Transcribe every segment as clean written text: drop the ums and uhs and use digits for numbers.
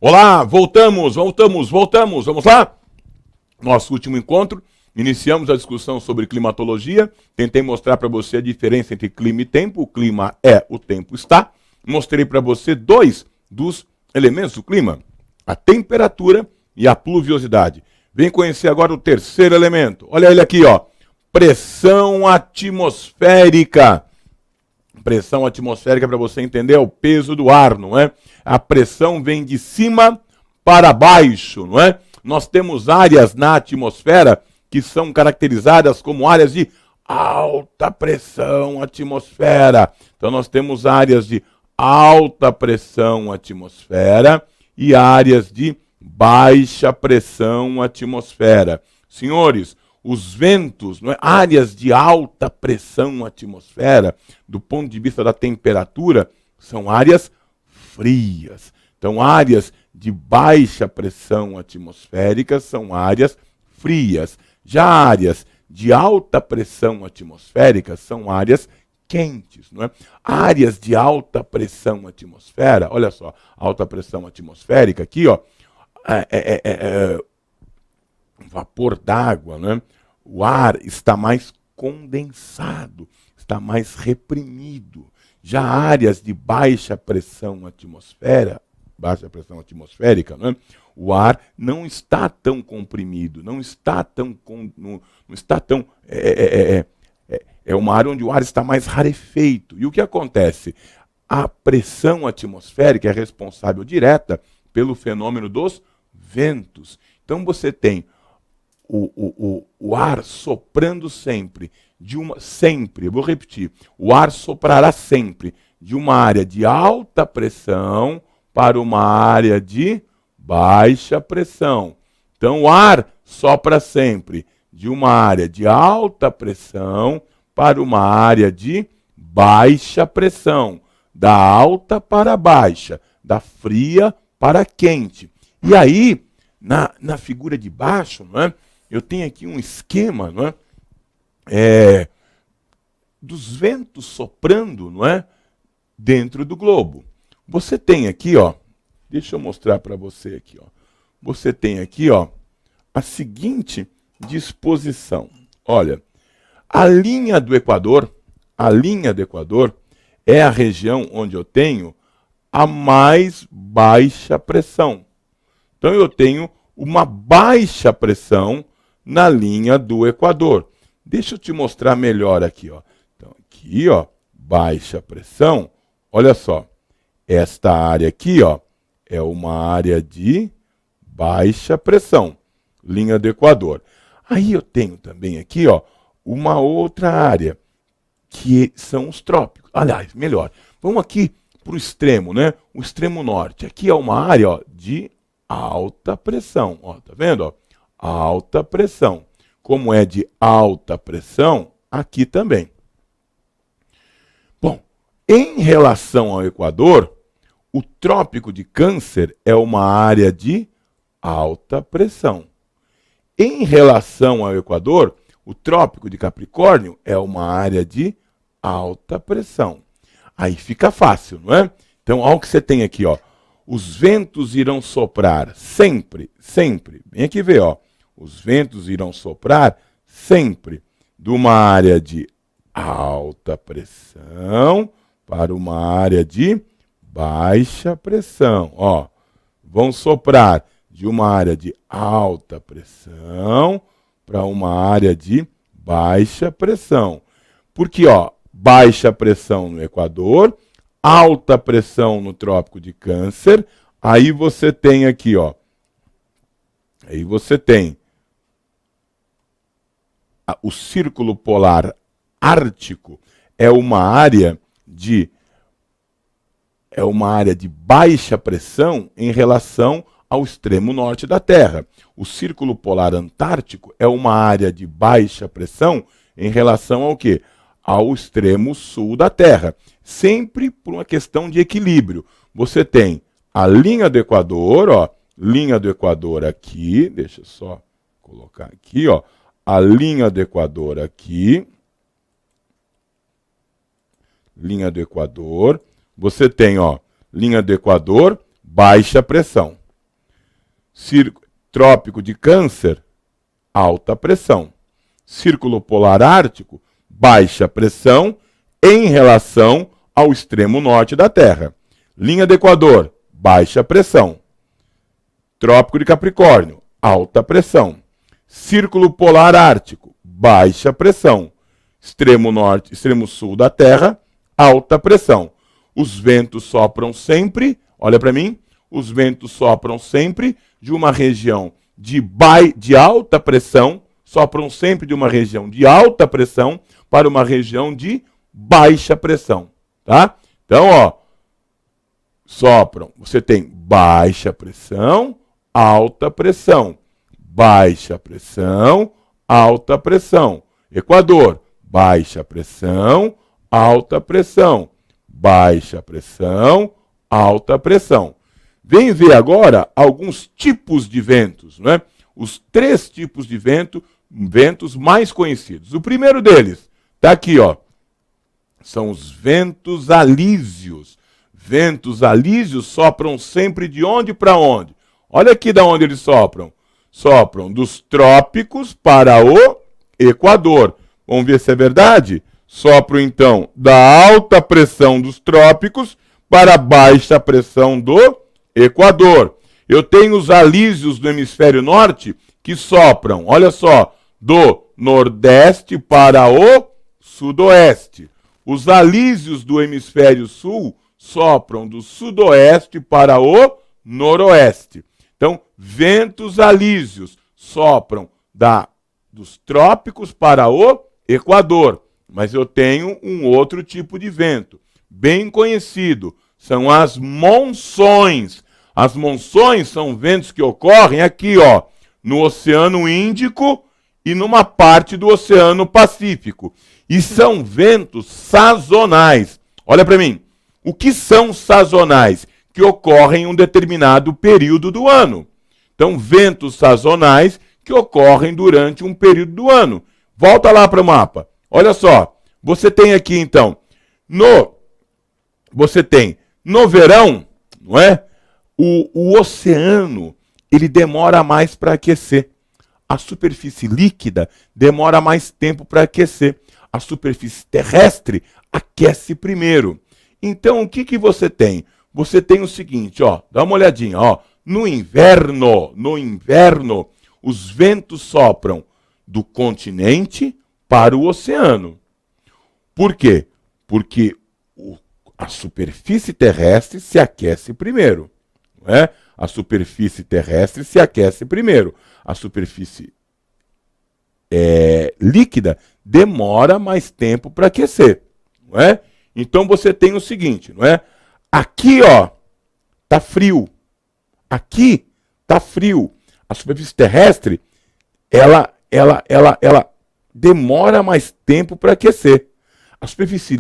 Olá, voltamos. Vamos lá? Nosso último encontro, iniciamos a discussão sobre climatologia. Tentei mostrar para você a diferença entre clima e tempo. O clima é, o tempo está. Mostrei para você dois dos elementos do clima, a temperatura e a pluviosidade. Vem conhecer agora o terceiro elemento. Olha ele aqui, ó. Pressão atmosférica. Pressão atmosférica, para você entender, é o peso do ar, não é? A pressão vem de cima para baixo, não é? Nós temos áreas na atmosfera que são caracterizadas como áreas de alta pressão atmosfera. Então nós temos áreas de alta pressão atmosfera e áreas de baixa pressão atmosfera. Senhores, os ventos, não é? Áreas de alta pressão atmosfera, do ponto de vista da temperatura, são áreas frias. Então, áreas de baixa pressão atmosférica são áreas frias. Já áreas de alta pressão atmosférica são áreas quentes, não é? Áreas de alta pressão atmosfera, olha só, alta pressão atmosférica aqui, ó, vapor d'água, né? O ar está mais condensado, está mais reprimido. Já áreas de baixa pressão atmosférica, né? O ar não está tão comprimido, não está tão é uma área onde o ar está mais rarefeito. E o que acontece? A pressão atmosférica é responsável direta pelo fenômeno dos ventos. Então você tem o ar soprando sempre, eu vou repetir, o ar soprará sempre de uma área de alta pressão para uma área de baixa pressão. Então o ar sopra sempre de uma área de alta pressão para uma área de baixa pressão, da alta para a baixa, da fria para a quente. E aí, na figura de baixo, não é? Eu tenho aqui um esquema, não é? Dos ventos soprando, não é? Dentro do globo. Você tem aqui, ó, deixa eu mostrar para você aqui, ó. Você tem aqui, ó, a seguinte disposição. Olha, a linha do Equador é a região onde eu tenho a mais baixa pressão. Então eu tenho uma baixa pressão na linha do Equador. Deixa eu te mostrar melhor aqui, ó. Então aqui, ó, baixa pressão. Olha só, esta área aqui, ó, é uma área de baixa pressão, linha do Equador. Aí eu tenho também aqui, ó, uma outra área, que são os trópicos. Aliás, melhor, vamos aqui para o extremo, né? O extremo norte. Aqui é uma área, ó, de alta pressão. Ó, tá vendo? Ó? Alta pressão. Como é de alta pressão, aqui também. Bom, em relação ao Equador, o Trópico de Câncer é uma área de alta pressão. Em relação ao Equador, o Trópico de Capricórnio é uma área de alta pressão. Aí fica fácil, não é? Então, olha o que você tem aqui, ó. Os ventos irão soprar sempre, sempre. Vem aqui ver, ó. Os ventos irão soprar sempre de uma área de alta pressão para uma área de baixa pressão. Ó, vão soprar de uma área de alta pressão para uma área de baixa pressão. Porque, ó, baixa pressão no Equador, alta pressão no Trópico de Câncer, aí você tem aqui, ó, aí você tem o Círculo Polar Ártico, é uma área de baixa pressão em relação ao extremo norte da Terra. O Círculo Polar Antártico é uma área de baixa pressão em relação ao quê? Ao extremo sul da Terra. Sempre por uma questão de equilíbrio. Você tem a linha do Equador, ó, linha do Equador aqui, deixa eu só colocar aqui, ó, a linha do Equador aqui, linha do Equador, você tem, ó, linha do Equador, baixa pressão. Trópico de Câncer, alta pressão. Círculo polar ártico, baixa pressão em relação ao extremo norte da Terra. Linha do Equador, baixa pressão. Trópico de Capricórnio, alta pressão. Círculo polar ártico, baixa pressão. Extremo norte, extremo sul da Terra, alta pressão. Os ventos sopram sempre, olha para mim, os ventos sopram sempre de uma região de alta pressão, sopram sempre de uma região de alta pressão para uma região de baixa pressão, tá? Então, ó, sopram, você tem baixa pressão, alta pressão, baixa pressão, alta pressão. Equador, baixa pressão, alta pressão, baixa pressão, alta pressão. Vem ver agora alguns tipos de ventos, né? Os 3 tipos de ventos mais conhecidos. O primeiro deles está aqui, ó. São os ventos alísios. Ventos alísios sopram sempre de onde para onde? Olha aqui de onde eles sopram. Sopram dos trópicos para o Equador. Vamos ver se é verdade? Sopram, então, da alta pressão dos trópicos para a baixa pressão do Equador. Eu tenho os alísios do hemisfério norte que sopram, olha só, do nordeste para o sudoeste. Os alísios do hemisfério sul sopram do sudoeste para o noroeste. Então, ventos alísios sopram dos trópicos para o Equador. Mas eu tenho um outro tipo de vento, bem conhecido, são as monções. As monções são ventos que ocorrem aqui, ó, no Oceano Índico e numa parte do Oceano Pacífico. E são ventos sazonais. Olha para mim, o que são sazonais? Que ocorrem em um determinado período do ano. Então, ventos sazonais que ocorrem durante um período do ano. Volta lá para o mapa. Olha só, você tem aqui então, no verão, não é? O oceano, ele demora mais para aquecer. A superfície líquida demora mais tempo para aquecer. A superfície terrestre aquece primeiro. Então, o que você tem? Você tem o seguinte, ó, dá uma olhadinha, ó. No inverno, os ventos sopram do continente para o oceano. Por quê? Porque a superfície terrestre se aquece primeiro. Não é? A superfície terrestre se aquece primeiro. A superfície líquida demora mais tempo para aquecer. Não é? Então você tem o seguinte, não é? Aqui, ó, tá frio. Aqui tá frio. A superfície terrestre, ela demora mais tempo para aquecer. A superfície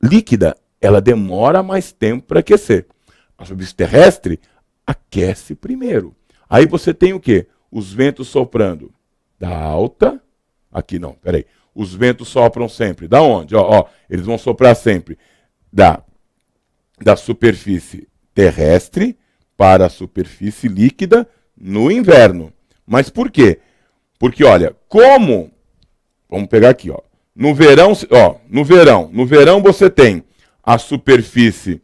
líquida, ela demora mais tempo para aquecer. A superfície terrestre aquece primeiro. Aí você tem o quê? Os ventos soprando da alta. Aqui não, peraí. Os ventos sopram sempre. Da onde? Ó, eles vão soprar sempre da superfície terrestre para a superfície líquida no inverno. Mas por quê? Porque, olha, vamos pegar aqui, ó. No verão você tem a superfície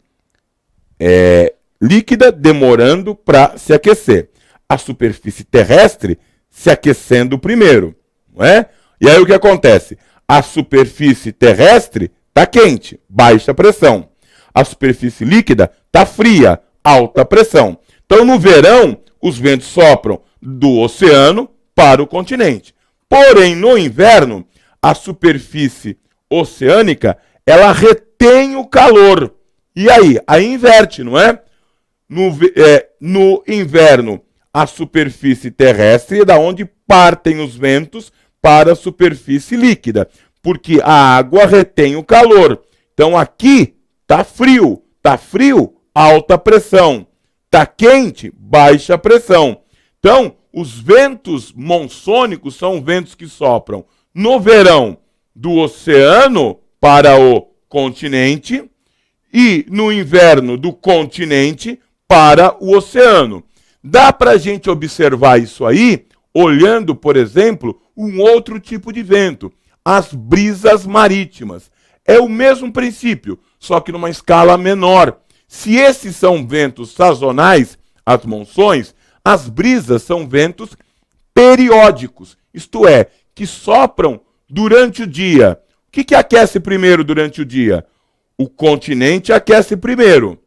líquida demorando para se aquecer. A superfície terrestre se aquecendo primeiro, não é? E aí o que acontece? A superfície terrestre está quente, baixa pressão. A superfície líquida está fria, alta pressão. Então, no verão, os ventos sopram do oceano para o continente. Porém, no inverno, a superfície oceânica, retém o calor. E aí inverte, não é? No inverno, a superfície terrestre é da onde partem os ventos para a superfície líquida, porque a água retém o calor. Então aqui tá frio, alta pressão. Tá quente, baixa pressão. Então, os ventos monsônicos são ventos que sopram no verão do oceano para o continente e no inverno do continente para o oceano. Dá para a gente observar isso aí, olhando, por exemplo, um outro tipo de vento, as brisas marítimas. É o mesmo princípio, só que numa escala menor. Se esses são ventos sazonais, as monções, as brisas são ventos periódicos, isto é, que sopram durante o dia. O que aquece primeiro durante o dia? O continente aquece primeiro.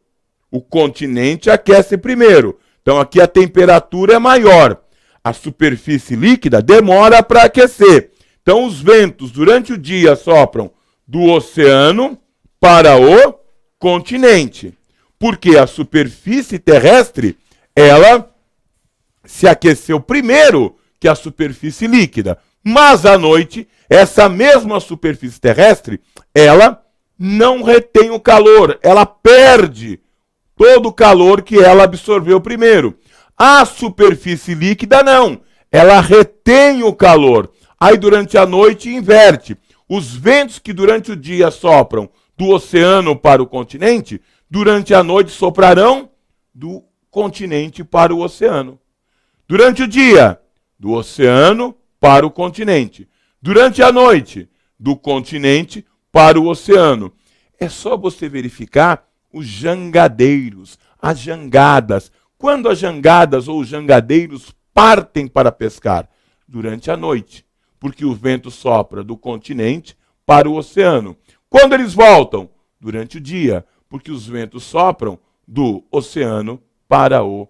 O continente aquece primeiro. Então aqui a temperatura é maior. A superfície líquida demora para aquecer. Então os ventos durante o dia sopram do oceano para o continente. Porque a superfície terrestre, ela se aqueceu primeiro que a superfície líquida. Mas à noite, essa mesma superfície terrestre, ela não retém o calor, ela perde todo o calor que ela absorveu primeiro. A superfície líquida não, ela retém o calor. Aí durante a noite inverte. Os ventos que durante o dia sopram do oceano para o continente, durante a noite soprarão do continente para o oceano. Durante o dia, do oceano para o continente. Durante a noite, do continente para o oceano. É só você verificar os jangadeiros, as jangadas. Quando as jangadas ou os jangadeiros partem para pescar? Durante a noite, porque o vento sopra do continente para o oceano. Quando eles voltam? Durante o dia, porque os ventos sopram do oceano para o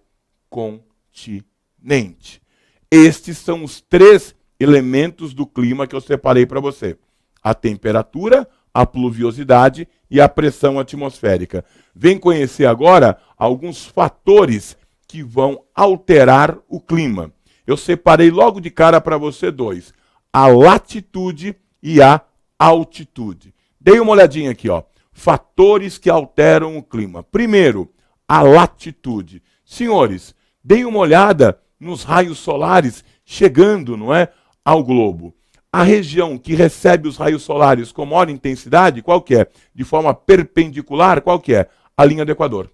continente. Estes são os três elementos do clima que eu separei para você. A temperatura, a pluviosidade e a pressão atmosférica. Vem conhecer agora alguns fatores que vão alterar o clima. Eu separei logo de cara para você dois. A latitude e a altitude. Dei uma olhadinha aqui, ó. Fatores que alteram o clima. Primeiro, a latitude. Senhores, deem uma olhada nos raios solares chegando, não é, ao globo. A região que recebe os raios solares com maior intensidade, qual que é? De forma perpendicular, qual que é? A linha do Equador.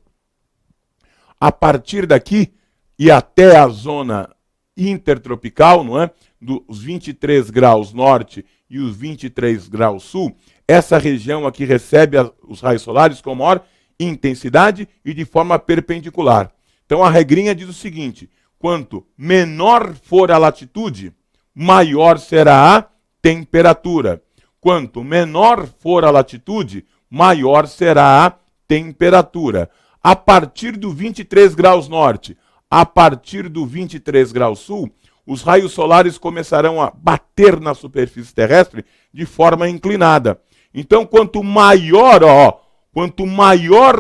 A partir daqui e até a zona intertropical, não é? Dos 23 graus norte e os 23 graus sul, essa região aqui recebe os raios solares com maior intensidade e de forma perpendicular. Então a regrinha diz o seguinte: quanto menor for a latitude, maior será a temperatura. Quanto menor for a latitude, maior será a temperatura. A partir do 23 graus norte, a partir do 23 graus sul, os raios solares começarão a bater na superfície terrestre de forma inclinada. Então, quanto maior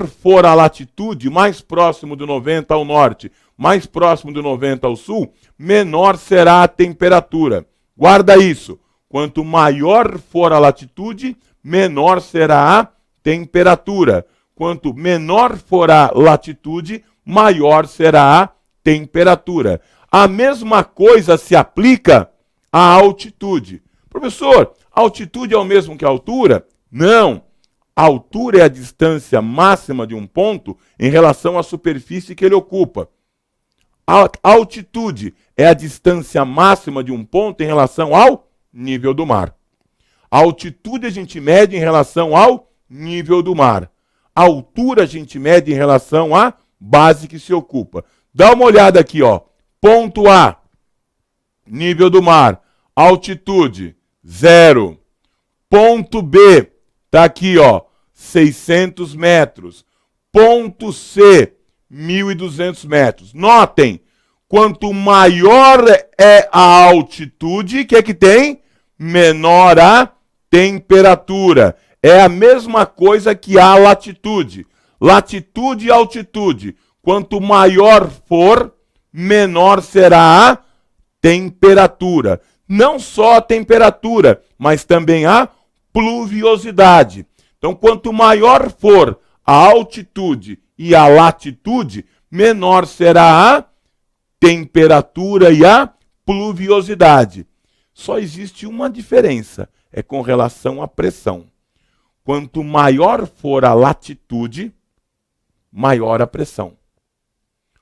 for a latitude, mais próximo do 90 ao norte, mais próximo do 90 ao sul, menor será a temperatura. Guarda isso. Quanto maior for a latitude, menor será a temperatura. Quanto menor for a latitude, maior será a temperatura. A mesma coisa se aplica à altitude. Professor, a altitude é o mesmo que a altura? Não. A altura é a distância máxima de um ponto em relação à superfície que ele ocupa. A altitude é a distância máxima de um ponto em relação ao nível do mar. A altitude a gente mede em relação ao nível do mar. A altura a gente mede em relação à base que se ocupa. Dá uma olhada aqui, ó. Ponto A, nível do mar, altitude, 0. Ponto B, tá aqui, ó, 600 metros. Ponto C, 1.200 metros. Notem, quanto maior é a altitude, o que é que tem? Menor a temperatura. É a mesma coisa que a latitude. Latitude e altitude. Quanto maior for, menor será a temperatura. Não só a temperatura, mas também a pluviosidade. Então, quanto maior for a altitude e a latitude, menor será a temperatura e a pluviosidade. Só existe uma diferença, é com relação à pressão. Quanto maior for a latitude, maior a pressão.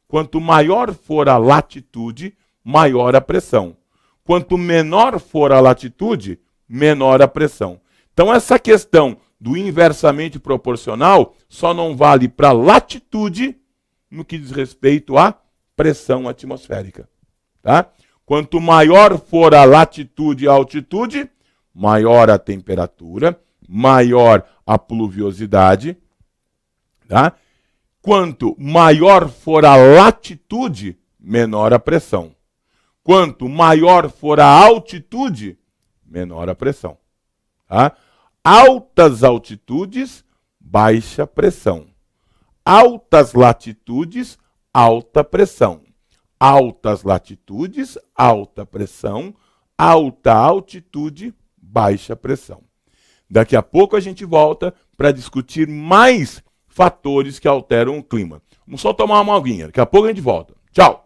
Quanto maior for a latitude, maior a pressão. Quanto menor for a latitude, menor a pressão. Então, essa questão do inversamente proporcional só não vale para latitude no que diz respeito à pressão atmosférica. Tá? Quanto maior for a latitude e a altitude, maior a temperatura, maior a pluviosidade. Tá? Quanto maior for a latitude, menor a pressão. Quanto maior for a altitude, menor a pressão. Tá? Altas altitudes, baixa pressão. Altas latitudes, alta pressão. Altas latitudes, alta pressão. Alta altitude, baixa pressão. Daqui a pouco a gente volta para discutir mais fatores que alteram o clima. Vamos só tomar uma aguinha. Daqui a pouco a gente volta. Tchau!